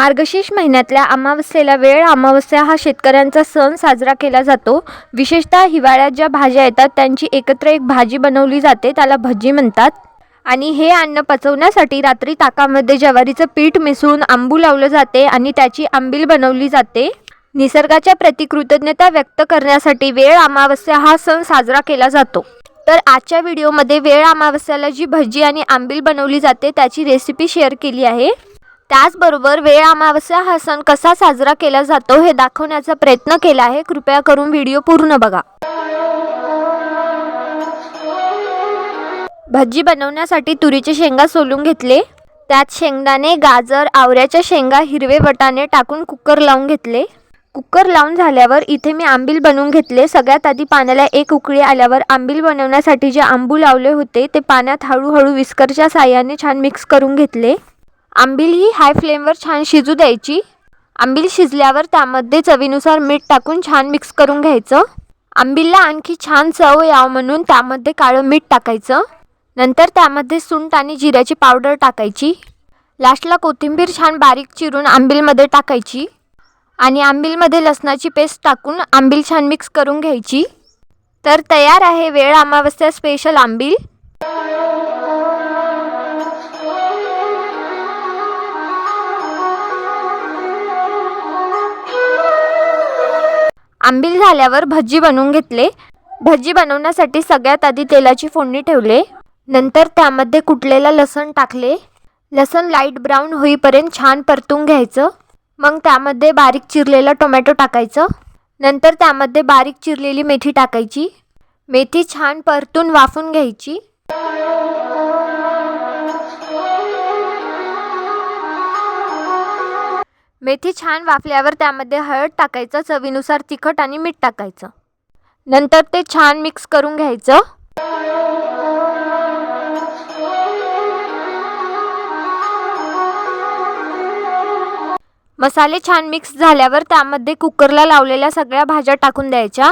मार्गशीर्ष महिन्यातल्या अमावस्येला वेळ अमावस्या हा शेतकऱ्यांचा सण साजरा केला जातो। विशेषतः हिवाळ्यात ज्या भाज्या येतात त्यांची एकत्र एक भाजी बनवली जाते, त्याला भजी म्हणतात। आणि हे अन्न पचवण्यासाठी रात्री ताकामध्ये ज्वारीचं पीठ मिसळून आंबू लावलं जाते आणि त्याची आंबील बनवली जाते। निसर्गाच्या प्रति कृतज्ञता व्यक्त करण्यासाठी वेळ अमावस्या हा सण साजरा केला जातो। तर आजच्या व्हिडिओमध्ये वेळ अमावस्याला जी भजी आणि आंबील बनवली जाते त्याची रेसिपी शेअर केली आहे। त्याचबरोबर वेळ अमावस्या हा सण कसा साजरा केला जातो हे दाखवण्याचा प्रयत्न केला आहे। कृपया करून व्हिडिओ पूर्ण बघा। भजी बनवण्यासाठी तुरीचे शेंगा सोलून घेतले, त्यात शेंगदाणे, गाजर, आवऱ्याच्या शेंगा, हिरवे वाटाणे टाकून कुकर लावून घेतले। कुकर लावून झाल्यावर इथे मी आंबील बनवून घेतले। सगळ्यात आधी पाण्याला एक उकळी आल्यावर आंबील बनवण्यासाठी जे आंबू लावले होते ते पाण्यात हळूहळू विस्करच्या साहाय्याने छान मिक्स करून घेतले। आंबील ही हाय फ्लेमवर छान शिजू द्यायची। आंबील शिजल्यावर त्यामध्ये चवीनुसार मीठ टाकून छान मिक्स करून घ्यायचं। आंबीलला आणखी छान चव यावं म्हणून त्यामध्ये काळं मीठ टाकायचं। नंतर त्यामध्ये सुंठ आणि जिऱ्याची पावडर टाकायची। लास्टला कोथिंबीर छान बारीक चिरून आंबीलमध्ये टाकायची आणि आंबीलमध्ये लसणाची पेस्ट टाकून आंबील छान मिक्स करून घ्यायची। तर तयार आहे वेळ अमावस्या स्पेशल आंबील। आंबील झाल्यावर भजी बनवून घेतले। भजी बनवण्यासाठी सगळ्यात आधी तेलाची फोडणी ठेवले, नंतर त्यामध्ये कुटलेला लसूण टाकले। लसूण लाईट ब्राऊन होईपर्यंत छान परतून घ्यायचं। मग त्यामध्ये बारीक चिरलेला टोमॅटो टाकायचं। नंतर त्यामध्ये बारीक चिरलेली मेथी टाकायची। मेथी छान परतून वाफून घ्यायची। मेथी छान वाफल्यावर त्यामध्ये हळद टाकायचं, चवीनुसार तिखट आणि मीठ टाकायचं। नंतर ते छान मिक्स करून घ्यायचं। मसाले छान मिक्स झाल्यावर त्यामध्ये कुकरला लावलेल्या सगळ्या भाज्या टाकून द्यायच्या।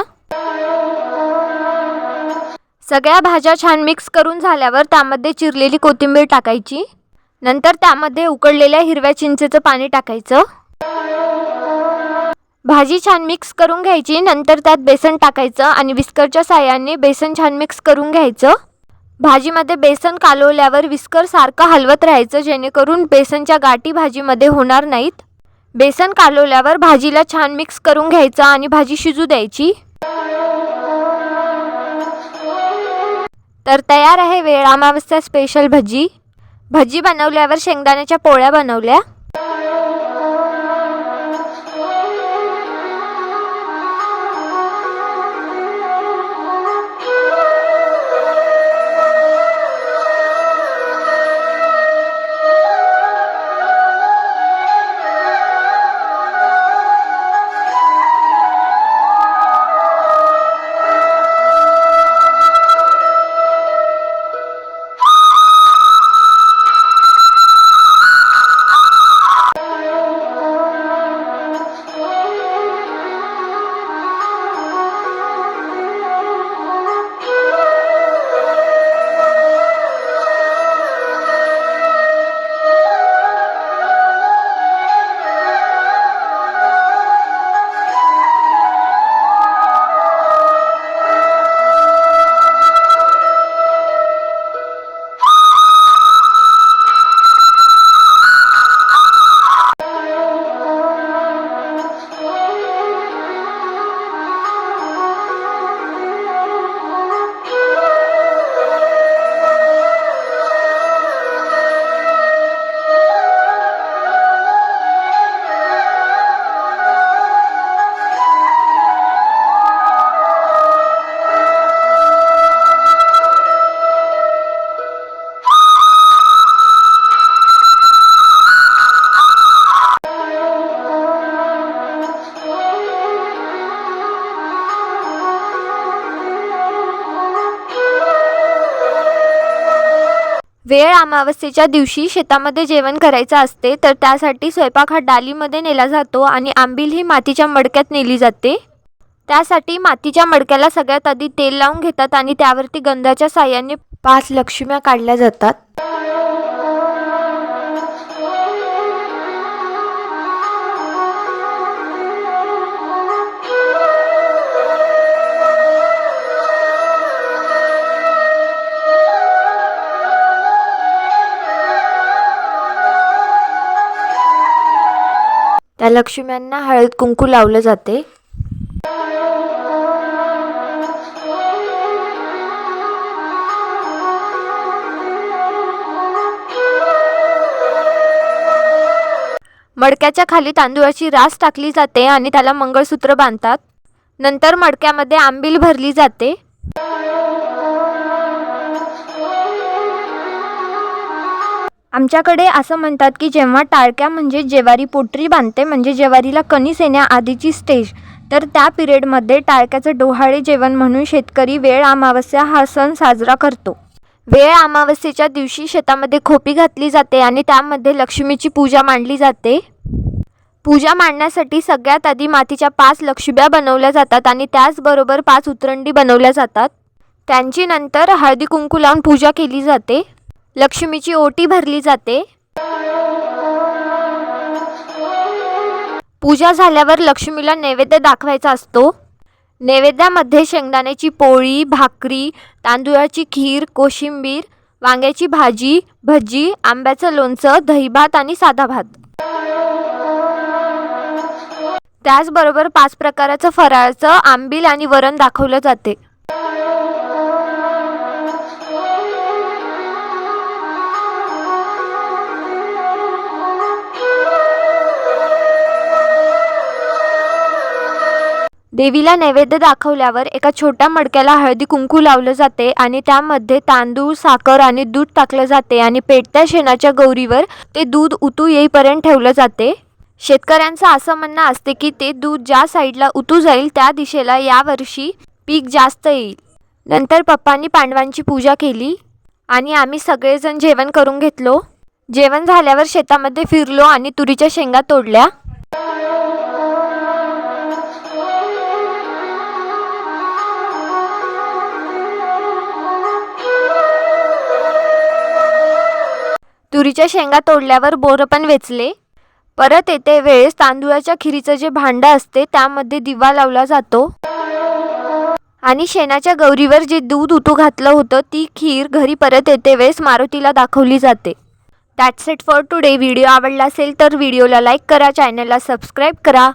सगळ्या भाज्या छान मिक्स करून झाल्यावर त्यामध्ये चिरलेली कोथिंबीर टाकायची। नंतर त्यामध्ये उकळलेल्या हिरव्या चिंचेचं पाणी टाकायचं। भाजी छान मिक्स करून घ्यायची। नंतर त्यात बेसन टाकायचं आणि विस्करच्या साहाय्याने बेसन छान मिक्स करून घ्यायचं। भाजीमध्ये बेसन कालवल्यावर विस्कर सारखं हलवत राहायचं, जेणेकरून बेसनच्या गाठी भाजीमध्ये होणार नाहीत। बेसन कालवल्यावर भाजीला छान मिक्स करून घ्यायचं आणि भाजी शिजू द्यायची। तर तयार आहे वेळ अमावस्या स्पेशल भजी। भजी बनवल्यावर शेंगदाण्याच्या पोळ्या बनवल्या। वेळ अमावस्येच्या दिवशी शेतामध्ये जेवण करायचं असते, तर त्यासाठी स्वयंपाक हा डालीमध्ये नेला जातो आणि आंबील ही मातीच्या मडक्यात नेली जाते। त्यासाठी मातीच्या मडक्याला सगळ्यात आधी तेल लावून घेतात आणि त्यावरती गंधाच्या साहाय्याने 5 लक्ष्म्या काढल्या जातात। त्या लक्ष्म्यांना हळद कुंकू लावलं जाते. मडक्याच्या खाली तांदूळाची रास टाकली जाते आणि त्याला मंगळसूत्र बांधतात. नंतर मडक्यामध्ये आंबील भरली जाते. आमच्याकडे असं म्हणतात की जेव्हा टाळक्या म्हणजे जेवारी पोटरी बांधते, म्हणजे जेवारीला कणीस येण्याआधीची स्टेज, तर त्या पिरियडमध्ये टाळक्याचं डोहाळे जेवण म्हणून शेतकरी वेळ अमावस्या हा सण साजरा करतो. वेळ अमावस्येच्या दिवशी शेतामध्ये खोपी घातली जाते आणि त्यामध्ये लक्ष्मीची पूजा मांडली जाते. पूजा मांडण्यासाठी सगळ्यात आधी मातीच्या 5 लक्ष्म्या बनवल्या जातात आणि त्याचबरोबर 5 उतरंडी बनवल्या जातात. त्यांची नंतर हळदी कुंकू लावून पूजा केली जाते. लक्ष्मीची ओटी भरली जाते. पूजा झाल्यावर लक्ष्मीला नैवेद्य दाखवायचा असतो. नैवेद्यामध्ये शेंगदाण्याची पोळी, भाकरी, तांदूळाची खीर, कोशिंबीर, वांग्याची भाजी, भजी, आंब्याचं लोणचं, दहीभात आणि साधा भात. त्याचबरोबर 5 प्रकाराचं फराळाचं आंबील आणि वरण दाखवलं जाते. देवीला नैवेद्य दाखवल्यावर एका छोट्या मडक्याला हळदी कुंकू लावलं जाते आणि त्यामध्ये तांदूळ, साखर आणि दूध टाकलं जाते आणि पेटत्या शेणाच्या गौरीवर ते दूध उतू येईपर्यंत ठेवलं जाते. शेतकऱ्यांचं असं म्हणणं असते की ते दूध ज्या साईडला उतू जाईल त्या दिशेला यावर्षी पीक जास्त येईल. नंतर पप्पांनी पांडवांची पूजा केली आणि आम्ही सगळेजण जेवण करून घेतलो. जेवण झाल्यावर शेतामध्ये फिरलो आणि तुरीच्या शेंगा तोडल्या. तुरीच्या शेंगा तोडल्यावर बोरं पण वेचले. परत येते वेळेस तांदूळाच्या खिरीचं जे भांडं असते त्यामध्ये दिवा लावला जातो आणि शेणाच्या गौरीवर जे दूध उतू घातलं होतं ती खीर घरी परत येते वेळेस मारुतीला दाखवली जाते. That's it for today. Video आवडला असेल तर व्हिडिओला लाईक करा, चॅनलला सबस्क्राईब करा.